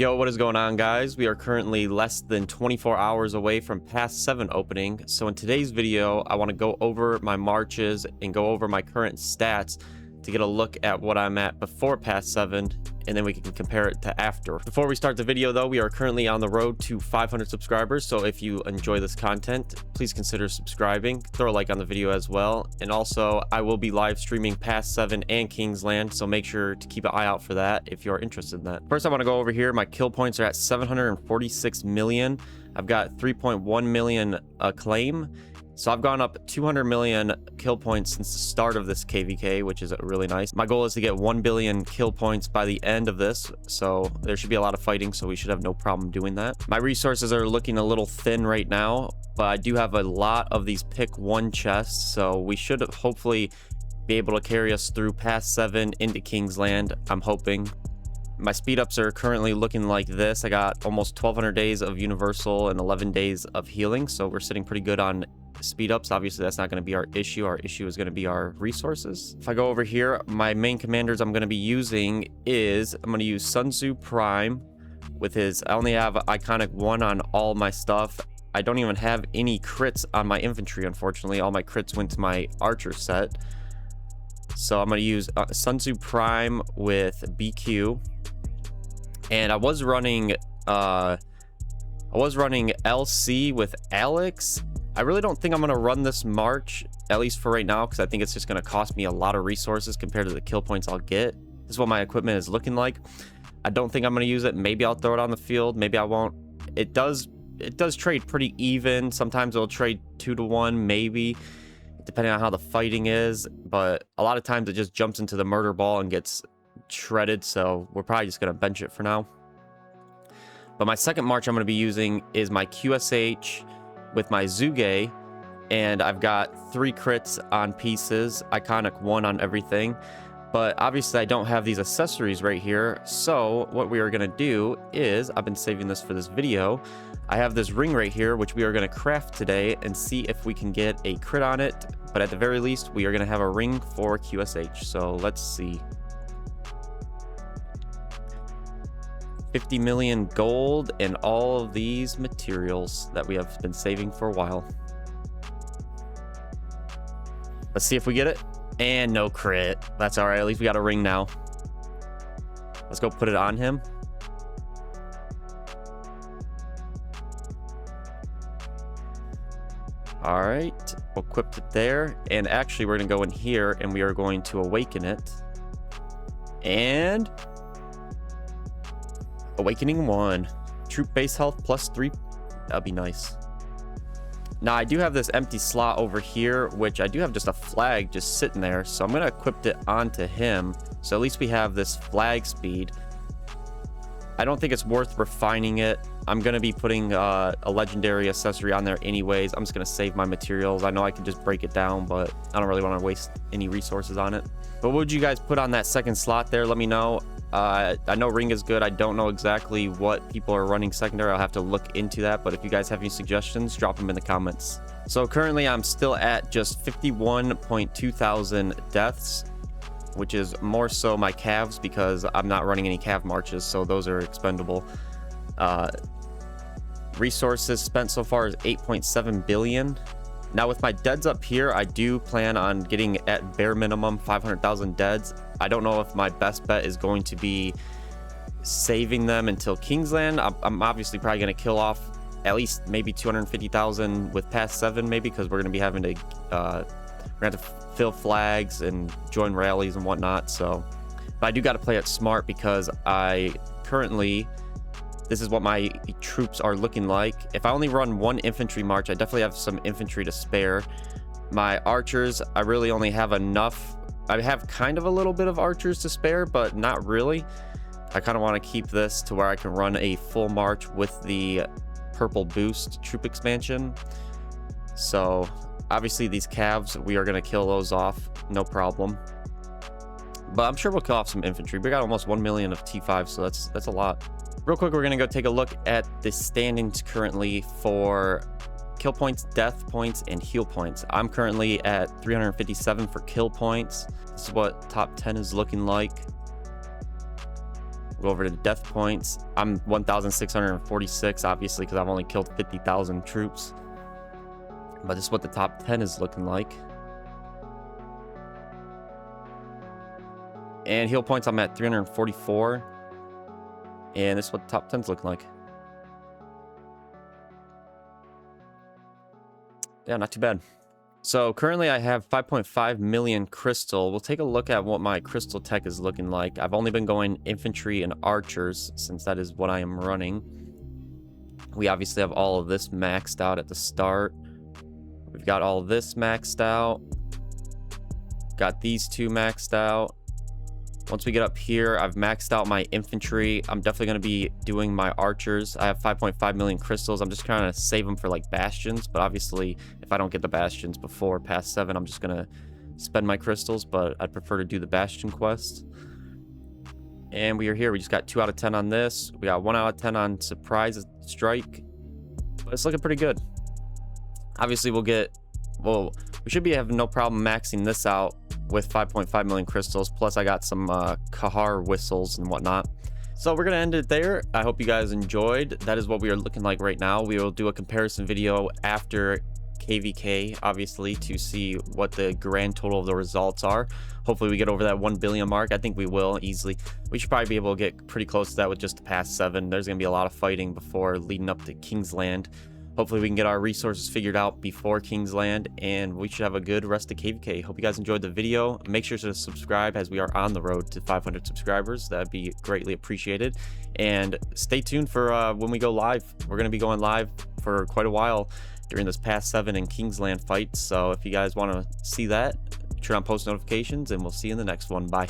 Yo, what is going on, guys? We are currently less than 24 hours away from Pass 7 opening. So in today's video, I want to go over my marches and go over my current stats to get a look at what I'm at before Pass 7, and then we can compare it to after. Before we start the video though, we are currently on the road to 500 subscribers. So if you enjoy this content, please consider subscribing, throw a like on the video as well. And also I will be live streaming Pass 7 and Kingsland, so make sure to keep an eye out for that if you're interested in that. First, I want to go over here. My kill points are at 746 million. I've got 3.1 million acclaim. So I've gone up 200 million kill points since the start of this KVK, which is really nice. My goal is to get 1 billion kill points by the end of this. So there should be a lot of fighting, so we should have no problem doing that. My resources are looking a little thin right now, but I do have a lot of these pick 1 chests. So we should hopefully be able to carry us through Pass 7 into Kingsland, I'm hoping. My speed ups are currently looking like this. I got almost 1200 days of universal and 11 days of healing. So we're sitting pretty good on speed ups. Obviously that's not going to be our issue. Our issue is going to be our resources. If I go over here, my main commanders I'm going to be using is I'm going to use Sun Tzu Prime with his, I only have iconic 1 on all my stuff. I don't even have any crits on my infantry, unfortunately. All my crits went to my archer set. So I'm going to use Sun Tzu Prime with BQ. And I was running LC with Alex. I really don't think I'm going to run this march, at least for right now, because I think it's just going to cost me a lot of resources compared to the kill points I'll get. This is what my equipment is looking like. I don't think I'm going to use it. Maybe I'll throw it on the field. Maybe I won't. It does trade pretty even. Sometimes it'll trade 2 to 1, maybe, depending on how the fighting is. But a lot of times it just jumps into the murder ball and gets shredded. So we're probably just going to bench it for now. But my second march I'm going to be using is my QSH with my Zuge, and I've got 3 crits on pieces, iconic 1 on everything. But obviously I don't have these accessories right here, so what we are going to do is, I've been saving this for this video, I have this ring right here which we are going to craft today and see if we can get a crit on it. But at the very least we are going to have a ring for QSH, so let's see. 50 million gold and all of these materials that we have been saving for a while. Let's see if we get it. And no crit. That's all right. At least we got a ring now. Let's go put it on him. All right. We'll equip it there. And actually, we're going to go in here and we are going to awaken it. And Awakening 1. Troop base health +3. That'd be nice. Now, I do have this empty slot over here, which I do have just a flag just sitting there. So I'm going to equip it onto him. So at least we have this flag speed. I don't think it's worth refining it. I'm going to be putting a legendary accessory on there anyways. I'm just going to save my materials. I know I can just break it down, but I don't really want to waste any resources on it. But what would you guys put on that second slot there? Let me know. I know ring is good. I don't know exactly what people are running secondary. I'll have to look into that. But if you guys have any suggestions, drop them in the comments. So currently I'm still at just 51.2 thousand deaths, which is more so my calves because I'm not running any cav marches. So those are expendable. Resources spent so far is 8.7 billion. Now with my deads up here, I do plan on getting at bare minimum 500,000 deads. I don't know if my best bet is going to be saving them until Kingsland. I'm obviously probably going to kill off at least maybe 250,000 with Pass 7 maybe, because we're going to be having to we're going to fill flags and join rallies and whatnot. So, but I do got to play it smart because I currently, this is what my troops are looking like. If I only run 1 infantry march, I definitely have some infantry to spare. My archers, I really only have enough. I have kind of a little bit of archers to spare, but not really. I kind of want to keep this to where I can run a full march with the purple boost troop expansion. So obviously these calves, we are going to kill those off, no problem. But I'm sure we'll kill off some infantry. We got almost 1 million of T5, so that's a lot. Real quick, we're going to go take a look at the standings currently for kill points, death points, and heal points. I'm currently at 357 for kill points. This is what top 10 is looking like. Go over to death points. I'm 1,646, obviously, because I've only killed 50,000 troops. But this is what the top 10 is looking like. And heal points, I'm at 344. And this is what the top 10 is looking like. Yeah, not too bad. So currently I have 5.5 million crystal. We'll take a look at what my crystal tech is looking like. I've only been going infantry and archers since that is what I am running. We obviously have all of this maxed out at the start. We've got all of this maxed out. Got these two maxed out. Once we get up here, I've maxed out my infantry. I'm definitely going to be doing my archers. I have 5.5 million crystals. I'm just trying to save them for like bastions, but obviously if I don't get the bastions before past 7, I'm just going to spend my crystals, but I'd prefer to do the bastion quest. And we are here. We just got 2 out of 10 on this. We got 1 out of 10 on surprise strike, but it's looking pretty good. Obviously we should be having no problem maxing this out with 5.5 million crystals, plus I got some Kahar whistles and whatnot. So we're gonna end it there. I hope you guys enjoyed. That is what we are looking like right now. We will do a comparison video after KVK, obviously, to see what the grand total of the results are. Hopefully we get over that 1 billion mark. I think we will easily. We should probably be able to get pretty close to that with just the past 7. There's gonna be a lot of fighting before leading up to Kingsland. Hopefully we can get our resources figured out before Kingsland, and we should have a good rest of KVK. Hope you guys enjoyed the video. Make sure to subscribe as we are on the road to 500 subscribers. That'd be greatly appreciated. And stay tuned for when we go live. We're going to be going live for quite a while during this past 7 and Kingsland fight. So if you guys want to see that, turn on post notifications, and we'll see you in the next one. Bye.